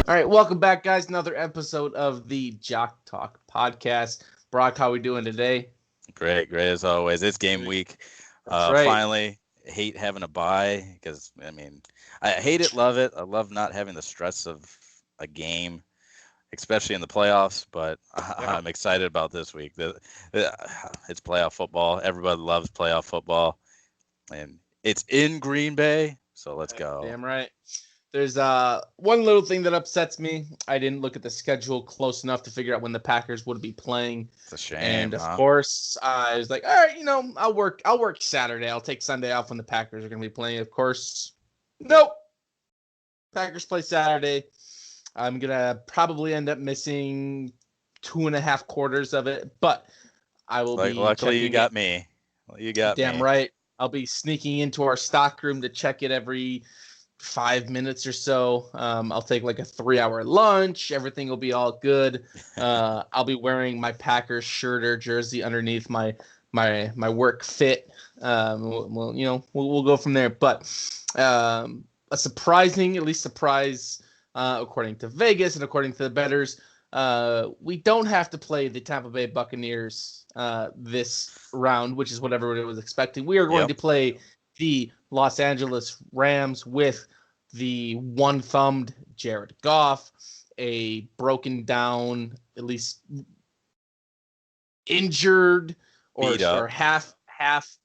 All right, welcome back, guys. Another episode of the Jock Talk podcast. Brock, how we doing today? Great as always. It's game week. That's right. Finally, hate having a bye because I hate it, love it. I love not having the stress of a game, especially in the playoffs. But Yeah. I'm excited about this week. It's playoff football. Everybody loves playoff football, and it's in Green Bay. So let's go. Damn right. There's one little thing that upsets me. I didn't look at the schedule close enough to figure out when the Packers would be playing. It's a shame. And of course, I was like, all right, I'll work Saturday. I'll take Sunday off when the Packers are going to be playing. Of course, nope. Packers play Saturday. I'm going to probably end up missing 2.5 quarters of it, but I will be. Luckily, you got me. You got me. Damn right. I'll be sneaking into our stock room to check it every 5 minutes or so. I'll take like a 3-hour lunch. Everything will be all good. I'll be wearing my Packers shirt or jersey underneath my work fit. We'll go from there. But a surprising, at least surprise, according to Vegas and according to the bettors, we don't have to play the Tampa Bay Buccaneers this round, which is what everybody was expecting. We are going to play the Los Angeles Rams with the one-thumbed Jared Goff, a broken down, at least injured or half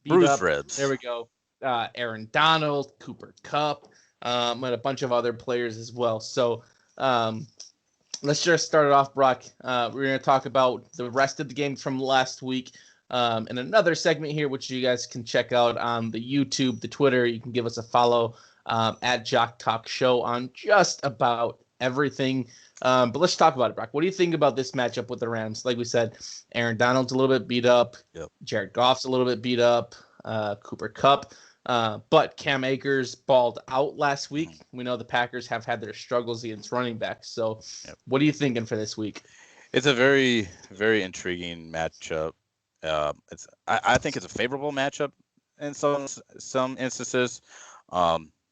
beat Bruce up. Ribs. There we go. Aaron Donald, Cooper Kupp, and a bunch of other players as well. So let's just start it off, Brock. We're going to talk about the rest of the games from last week. And another segment here, which you guys can check out on the YouTube, the Twitter. You can give us a follow at Jock Talk Show on just about everything. But let's talk about it, Brock. What do you think about this matchup with the Rams? Like we said, Aaron Donald's a little bit beat up. Yep. Jared Goff's a little bit beat up. Cooper Kupp. But Cam Akers balled out last week. We know the Packers have had their struggles against running backs. So what are you thinking for this week? It's a very, very intriguing matchup. I think it's a favorable matchup in some instances.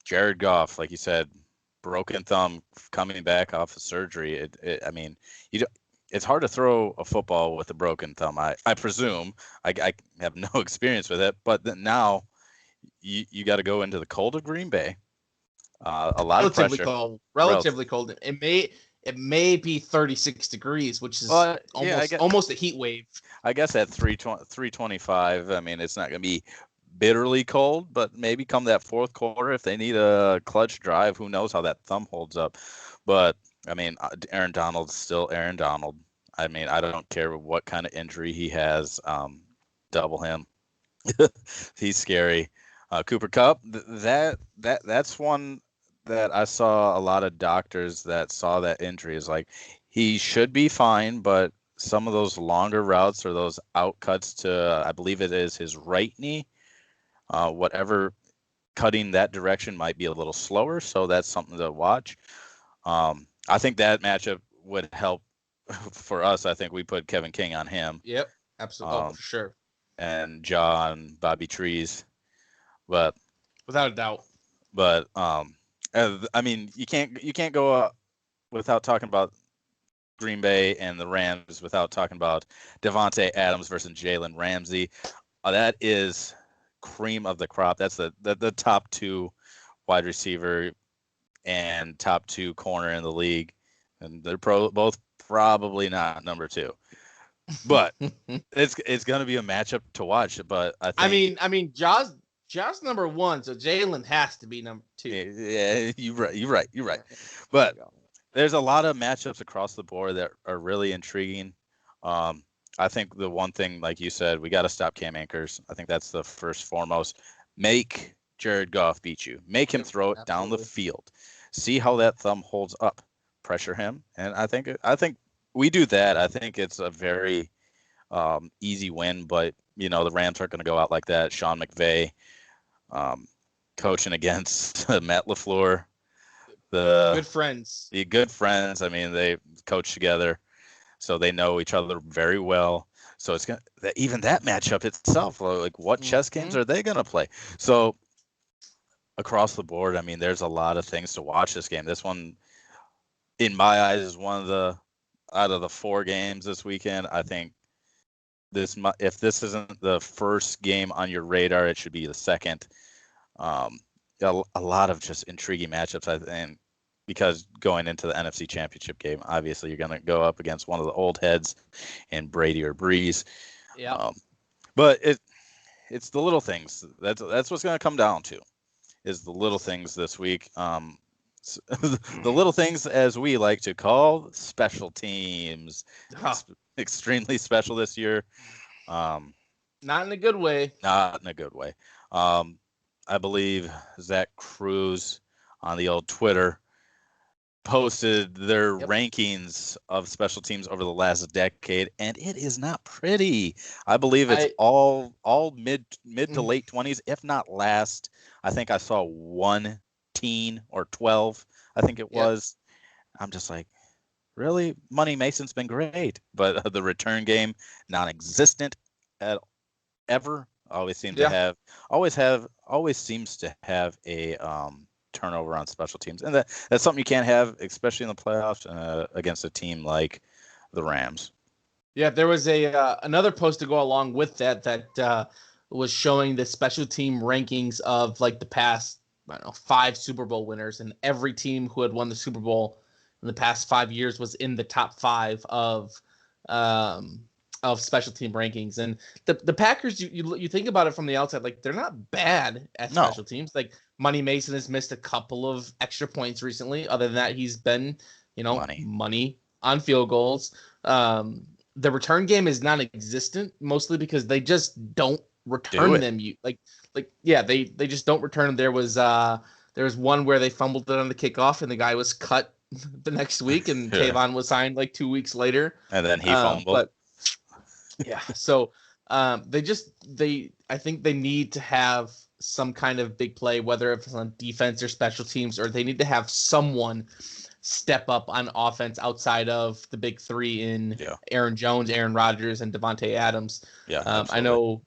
Jared Goff, like you said, broken thumb coming back off of surgery. It's hard to throw a football with a broken thumb. I presume I have no experience with it, but now you got to go into the cold of Green Bay. A lot of pressure. Relatively cold. It may be 36 degrees, which is almost a heat wave. I guess at 325, it's not going to be bitterly cold, but maybe come that fourth quarter, if they need a clutch drive, who knows how that thumb holds up. But, Aaron Donald's still Aaron Donald. I don't care what kind of injury he has. Double him. He's scary. Cooper Kupp, that's one that I saw a lot of doctors that saw that injury is like he should be fine, but some of those longer routes or those out cuts to, I believe it is his right knee, whatever cutting that direction might be a little slower. So that's something to watch. I think that matchup would help for us. I think we put Kevin King on him. Yep, absolutely, for sure. And John Bobby Trees, but without a doubt. But you can't go without talking about Green Bay and the Rams without talking about Devontae Adams versus Jalen Ramsey. That is cream of the crop. That's the top 2 wide receiver and top 2 corner in the league, and they're both probably not number 2. But it's going to be a matchup to watch. But I think Josh number 1, so Jalen has to be number 2. Yeah, you're right. But there's a lot of matchups across the board that are really intriguing. I think the one thing, like you said, we got to stop Cam Akers. I think that's the first foremost. Make Jared Goff beat you. Make him throw it down the field. See how that thumb holds up. Pressure him, and I think we do that. I think it's a very easy win. But the Rams aren't going to go out like that. Sean McVay. Coaching against Matt LaFleur, the good friends. They coach together, so they know each other very well. So it's gonna even that matchup itself. Like, what chess games are they gonna play? So across the board, there's a lot of things to watch this game. This one, in my eyes, is one of the out of the 4 games this weekend. I think if this isn't the first game on your radar, it should be the second. A lot of just intriguing matchups, I think, because going into the NFC Championship game, obviously you're going to go up against one of the old heads in Brady or Breeze. Yeah. But it's the little things. That's what's going to come down to, is the little things this week. The little things, as we like to call, special teams. Extremely special this year. Not in a good way. Not in a good way. I believe Zach Cruz on the old Twitter posted their rankings of special teams over the last decade, and it is not pretty. I believe it's all mid to late 20s, if not last. I think I saw 1 teen or 12, I think it was. I'm just like, really? Money Mason's been great, but the return game, non-existent at ever. Always seems to have a turnover on special teams, and that's something you can't have, especially in the playoffs against a team like the Rams. Yeah, there was another post to go along with that was showing the special team rankings of like the past, I don't know, 5 Super Bowl winners, and every team who had won the Super Bowl in the past 5 years was in the top 5 of special team rankings. And the Packers, you think about it from the outside, like they're not bad at special teams. Like Money Mason has missed a couple of extra points recently. Other than that, he's been, money on field goals. The return game is non-existent, mostly because they just don't return them. They just don't return them. There was one where they fumbled it on the kickoff and the guy was cut the next week, and Tavon was signed like 2 weeks later. And then he fumbled. So I think they need to have some kind of big play, whether it's on defense or special teams, or they need to have someone step up on offense outside of the big 3 in Aaron Jones, Aaron Rodgers, and Devontae Adams. I know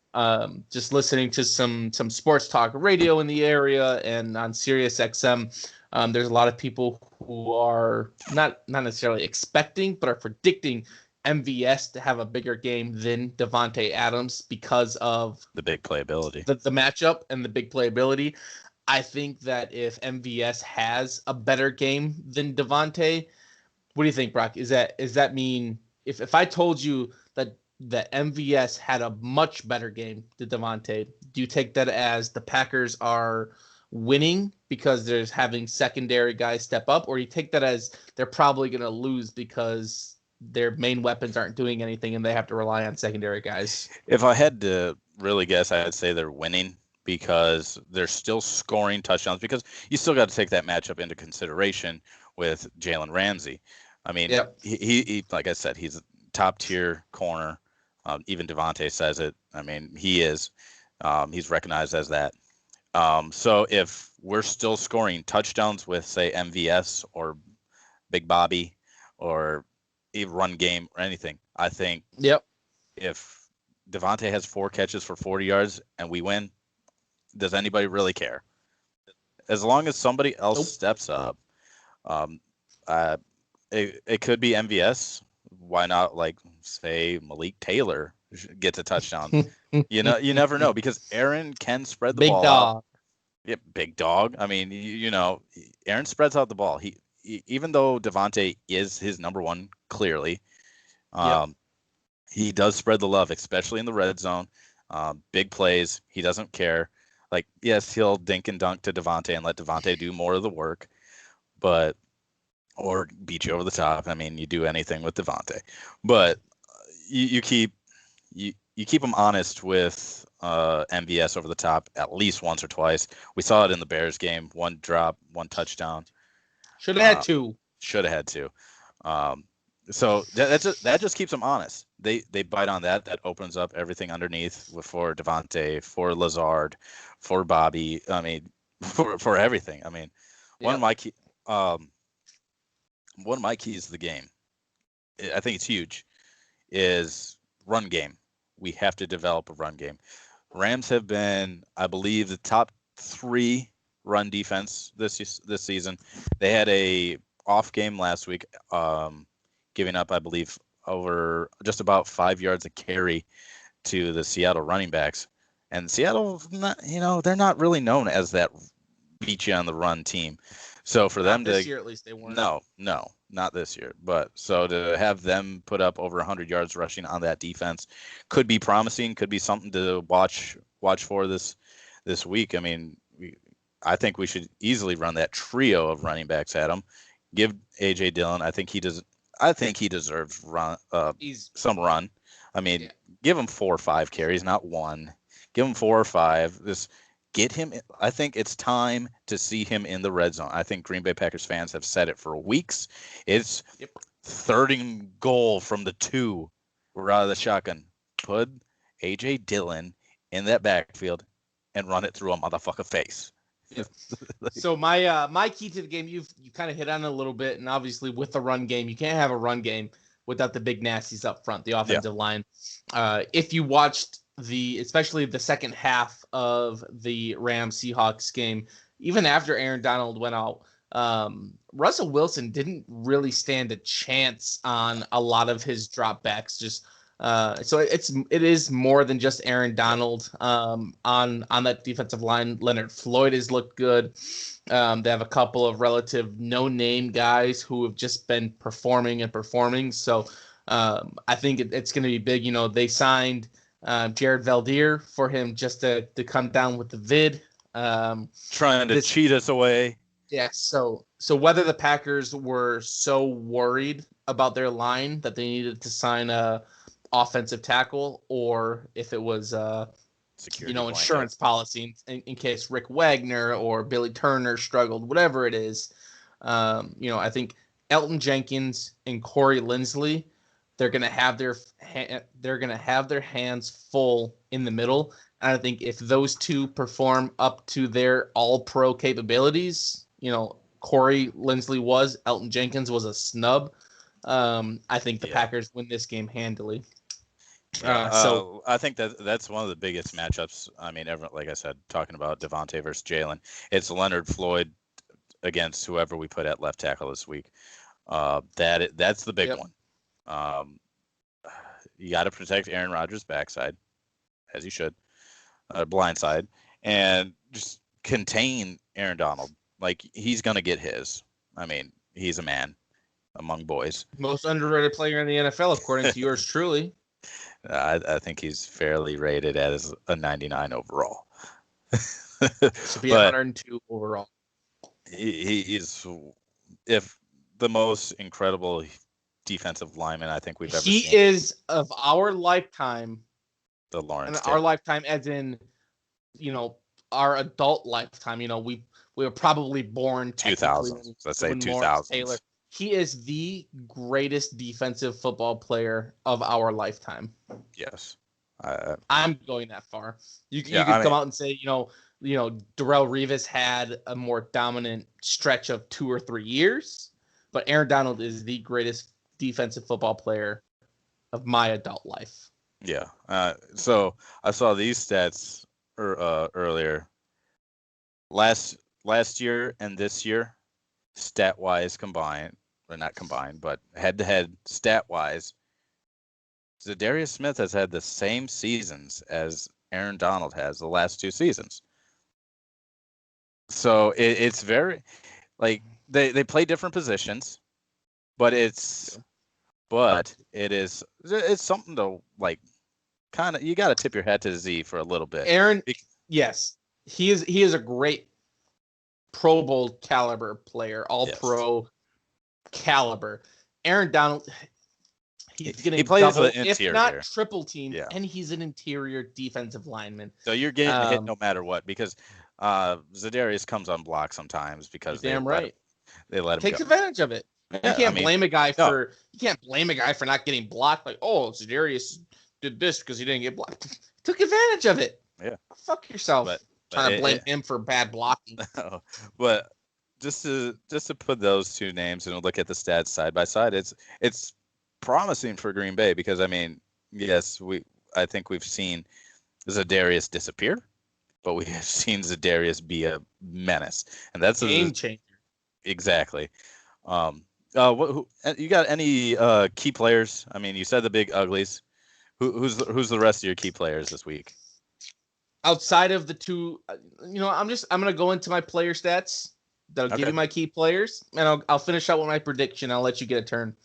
just listening to some sports talk radio in the area and on Sirius XM, there's a lot of people who are not necessarily expecting, but are predicting MVS to have a bigger game than Devontae Adams because of the big playability, the matchup and the big playability. I think that if MVS has a better game than Devontae, what do you think, Brock? Is that mean if I told you that MVS had a much better game than Devontae, do you take that as the Packers are winning because they're having secondary guys step up, or you take that as they're probably going to lose because their main weapons aren't doing anything and they have to rely on secondary guys? If I had to really guess, I'd say they're winning because they're still scoring touchdowns, because you still got to take that matchup into consideration with Jalen Ramsey. I mean, he like I said, he's a top tier corner. Even Devontae says it. I mean, he is. He's recognized as that. So if we're still scoring touchdowns with, say, MVS or Big Bobby or a run game or anything, I think if Devontae has 4 catches for 40 yards and we win, does anybody really care? As long as somebody else steps up, it could be MVS. Why not, like, say, Malik Taylor gets a touchdown? You never know, because Aaron can spread the ball out. Yeah, big dog. I mean, Aaron spreads out the ball. He even though Devontae is his number one, clearly, he does spread the love, especially in the red zone. Big plays. He doesn't care. Like, yes, he'll dink and dunk to Devontae and let Devontae do more of the work, or beat you over the top. I mean, you do anything with Devontae, but you keep him honest with MVS over the top at least once or twice. We saw it in the Bears game. 1 drop, 1 touchdown. Should have had 2. Should have had 2. So that just keeps them honest. They bite on that. That opens up everything underneath for Devontae, for Lazard, for Bobby. I mean, for everything. I mean, one of my keys to the game, I think it's huge, is run game. We have to develop a run game. Rams have been, I believe, the top 3 run defense this season. They had a off game last week, giving up, I believe, over just about 5 yards a carry to the Seattle running backs. And Seattle, they're not really known as that beat you on the run team. So for them this year, at least they weren't. No, not this year. But so to have them put up over 100 yards rushing on that defense could be promising, could be something to watch for this week. I mean, I think we should easily run that trio of running backs at him. Give AJ Dillon. I think he deserves some run. I mean, Give him 4 or 5 carries, not one. Give him 4 or 5. Just get him. I think it's time to see him in the red zone. I think Green Bay Packers fans have said it for weeks. It's 3rd and goal from the 2. We're out of the shotgun. Put AJ Dillon in that backfield and run it through a motherfucker face. So my key to the game, you kind of hit on it a little bit, and obviously with the run game, you can't have a run game without the big nasties up front, the offensive line. If you watched especially the second half of the Rams-Seahawks game, even after Aaron Donald went out, Russell Wilson didn't really stand a chance on a lot of his dropbacks. So it is more than just Aaron Donald on that defensive line. Leonard Floyd has looked good. They have a couple of relative no-name guys who have just been performing. So I think it's going to be big. They signed Jared Valdir for him just to come down with the vid. Trying to cheat us away. Yeah, so whether the Packers were so worried about their line that they needed to sign a offensive tackle, or if it was insurance policy in case Rick Wagner or Billy Turner struggled, whatever it is, I think Elton Jenkins and Corey Linsley, they're gonna have their hands full in the middle, and I think if those two perform up to their all-pro capabilities, Corey Linsley Elton Jenkins was a snub. I think the Packers win this game handily. So I think that's one of the biggest matchups. I mean, like I said, talking about Devontae versus Jalen, it's Leonard Floyd against whoever we put at left tackle this week. That's the big one. You got to protect Aaron Rodgers' backside, as you should, blind side, and just contain Aaron Donald. Like, he's gonna get his. I mean, he's a man among boys. Most underrated player in the NFL, according to yours truly. I think he's fairly rated as a 99 overall. Should be 102 overall. He's if the most incredible defensive lineman I think we've ever seen. He is of our lifetime. The Lawrence. Our lifetime, as in, our adult lifetime. We were probably born 2000s. Let's say 2000s. He is the greatest defensive football player of our lifetime. Yes. I'm going that far. You could come out and say, Darrelle Revis had a more dominant stretch of 2 or 3 years, but Aaron Donald is the greatest defensive football player of my adult life. Yeah. So I saw these stats earlier. Last year and this year, stat-wise combined, or not combined, but head-to-head stat-wise, Zadarius Smith has had the same seasons as Aaron Donald has the last 2 seasons. So it's very, like, they play different positions, but it's something to, like, kind of, you got to tip your hat to Z for a little bit. Aaron, yes, he is a great Pro Bowl caliber player, all-pro caliber. Aaron Donald, he plays double, the interior, if not triple team, and he's an interior defensive lineman. So you're getting hit no matter what, because Zadarius comes on block sometimes because they let him takes go. Advantage of it. You can't blame a guy for not getting blocked. Like, oh, Zadarius did this because he didn't get blocked. Took advantage of it. Yeah, fuck yourself. Trying to blame him for bad blocking. No, but just to put those two names and look at the stats side by side, it's promising for Green Bay because, I mean, yes, I think we've seen Zadarius disappear, but we have seen Zadarius be a menace, and that's game changer. Exactly. You got any key players? I mean, you said the big uglies. Who's the rest of your key players this week? Outside of the two, I'm gonna go into my player stats. That'll give you my key players, and I'll finish out with my prediction. I'll let you get a turn.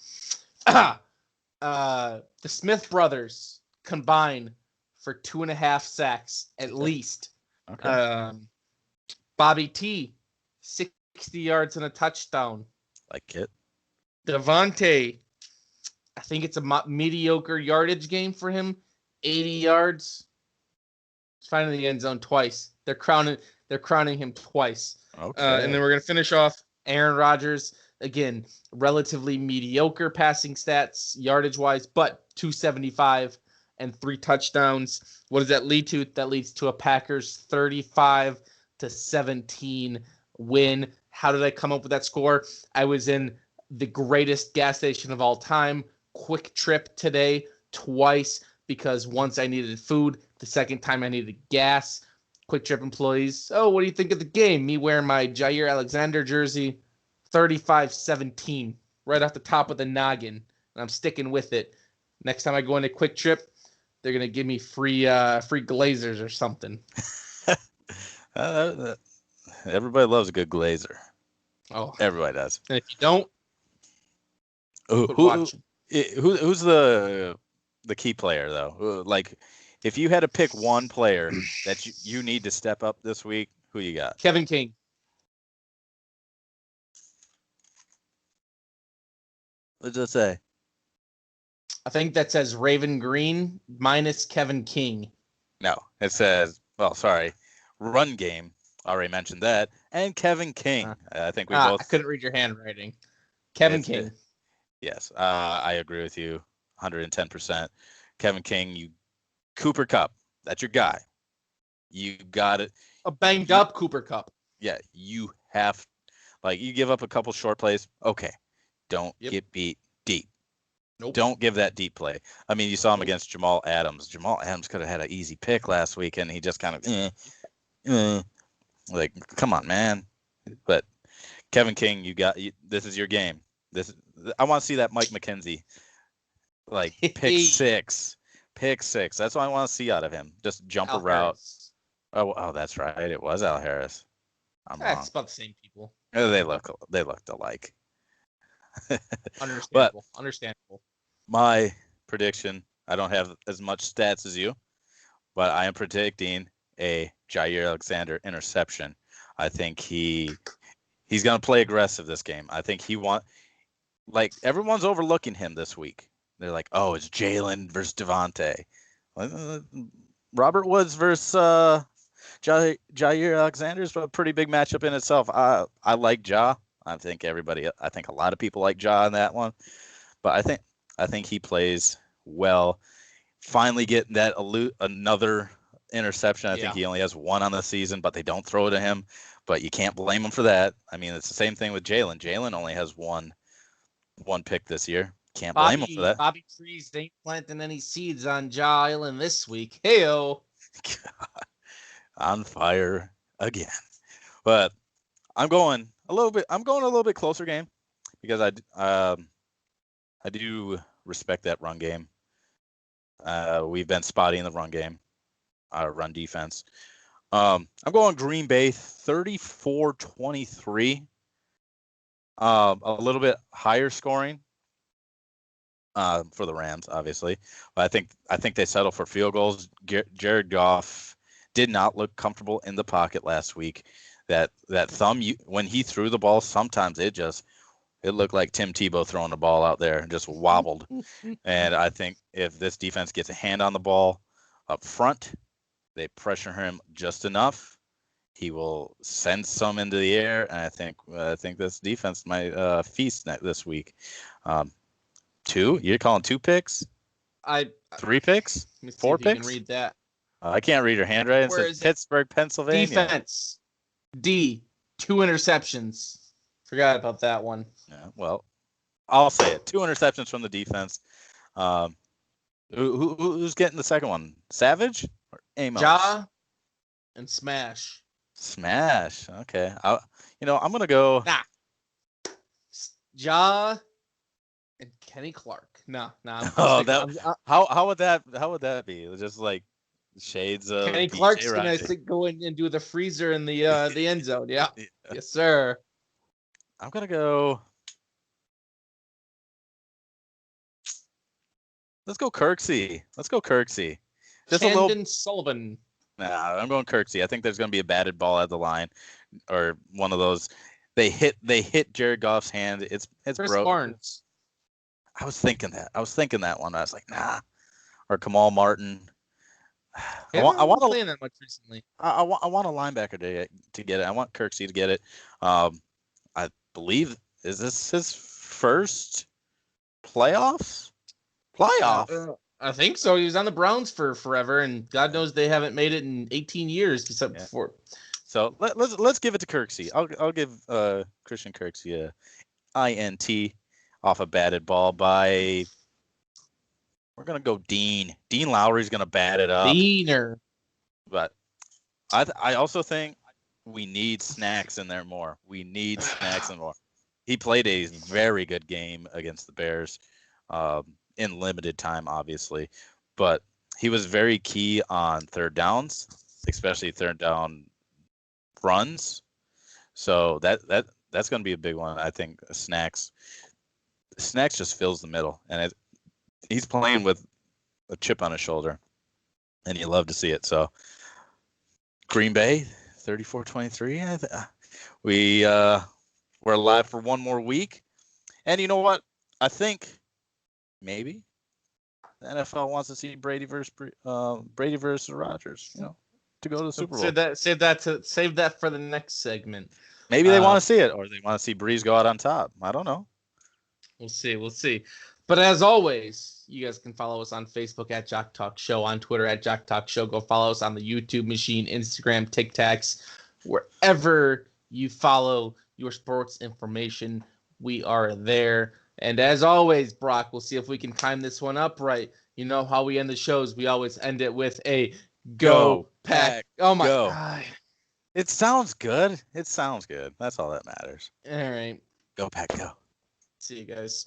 The Smith brothers combine for 2.5 sacks at least. Okay. Bobby T, 60 yards and a touchdown. Like it. Devontae, I think it's a mediocre yardage game for him. 80 yards. He's finding the end zone twice. They're crowning him twice. Okay. And then we're gonna finish off Aaron Rodgers. Again, relatively mediocre passing stats, yardage wise, but 275 and 3 touchdowns. What does that lead to? That leads to a Packers 35-17 win. How did I come up with that score? I was in the greatest gas station of all time, Quick Trip today, twice, because once I needed food, the second time I needed gas. Quick Trip employees, oh, what do you think of the game? Me wearing my Jair Alexander jersey, 35-17, right off the top of the noggin, and I'm sticking with it. Next time I go into Quick Trip, they're gonna give me free glazers or something. Everybody loves a good glazer. Oh, everybody does. And if you don't, who's the key player though? Like, if you had to pick one player that you need to step up this week, who you got? Kevin King. What does it say? I think that says Raven Green minus Kevin King. No, it says, run game. Already mentioned that. And Kevin King. I think we both. I couldn't read your handwriting. Kevin King. Yes, I agree with you 110%. Kevin King, Cooper Kupp, that's your guy. You got it. A banged up Cooper Kupp. Yeah, you have, you give up a couple short plays. Okay, don't get beat deep. Nope. Don't give that deep play. I mean, you saw him against Jamal Adams. Jamal Adams could have had an easy pick last week, and he just kind of, come on, man. But Kevin King, this is your game. I want to see that Mike McKenzie, pick six. That's what I want to see out of him. Just jump a route. Oh, that's right. It was Al Harris. I'm wrong. It's about the same people. They looked alike. Understandable. My prediction, I don't have as much stats as you, but I am predicting a Jair Alexander interception. I think he's going to play aggressive this game. I think everyone's overlooking him this week. They're like, oh, it's Jalen versus Devontae. Robert Woods versus Jair Alexander is a pretty big matchup in itself. I like Ja. I think a lot of people like Ja in that one. But I think he plays well. Finally getting that another interception. I think he only has one on the season, but they don't throw it to him. But you can't blame him for that. I mean, it's the same thing with Jalen. Jalen only has one pick this year. Can't blame him for that. Bobby Trees ain't planting any seeds on Ja Island this week. Heyo. On fire again. But I'm going a little bit closer game because I do respect that run game. We've been spotty in the run game, our run defense. I'm going Green Bay 34-23. A little bit higher scoring for the Rams, obviously. But I think they settle for field goals. Jared Goff did not look comfortable in the pocket last week. That thumb, when he threw the ball, sometimes it looked like Tim Tebow throwing the ball out there and just wobbled. And I think if this defense gets a hand on the ball up front, they pressure him just enough, he will send some into the air. And I think this defense might feast this week. You're calling 2 picks? 3 picks? 4 picks? You can read that. I can't read your handwriting. It says Pittsburgh, Pennsylvania. Defense. D, 2 interceptions. Forgot about that one. Yeah, well, I'll say it. 2 interceptions from the defense. Who's getting the second one? Savage or Amos? Ja and Smash. Smash. Okay. I'm gonna go. Nah. Ja and Kenny Clark. No, I'm Oh, sticking. how would that be? Just like shades of Kenny BJ Clark's gonna Raji. go in and do the freezer in the end zone. Yeah, Yeah. yes, sir. I'm gonna go. Let's go Kirksey. Just a little. Chandon Sullivan. Nah, I'm going Kirksey. I think there's gonna be a batted ball at the line, or one of those. They hit Jared Goff's hand. It's Chris broke. Barnes. I was thinking that one. I was like, nah. Or Kamal Martin. He hasn't been playing that much recently. I want a linebacker to get it. I want Kirksey to get it. I believe, is this his first playoffs? I think so. He was on the Browns for forever, and God knows they haven't made it in 18 years except before. So let's give it to Kirksey. I'll give Christian Kirksey a INT off a batted ball by. We're gonna go Dean. Dean Lowry's gonna bat it up. Deaner. But I also think we need Snacks in there more. He played a very good game against the Bears, in limited time, obviously, but he was very key on third downs, especially third down runs. So that's going to be a big one. I think Snacks just fills the middle, and he's playing with a chip on his shoulder, and you love to see it. So Green Bay, 34-23. We're alive for one more week, and you know what? I think maybe the NFL wants to see Brady versus Rodgers. To go to the Super Bowl. Save that for the next segment. Maybe they want to see it, or they want to see Breeze go out on top. I don't know. We'll see. But as always, you guys can follow us on Facebook at Jock Talk Show, on Twitter at Jock Talk Show. Go follow us on the YouTube machine, Instagram, TikToks, wherever you follow your sports information. We are there. And as always, Brock, we'll see if we can time this one up right. You know how we end the shows. We always end it with a Go Pack. Oh, my God. It sounds good. That's all that matters. All right. Go Pack, go. See you guys.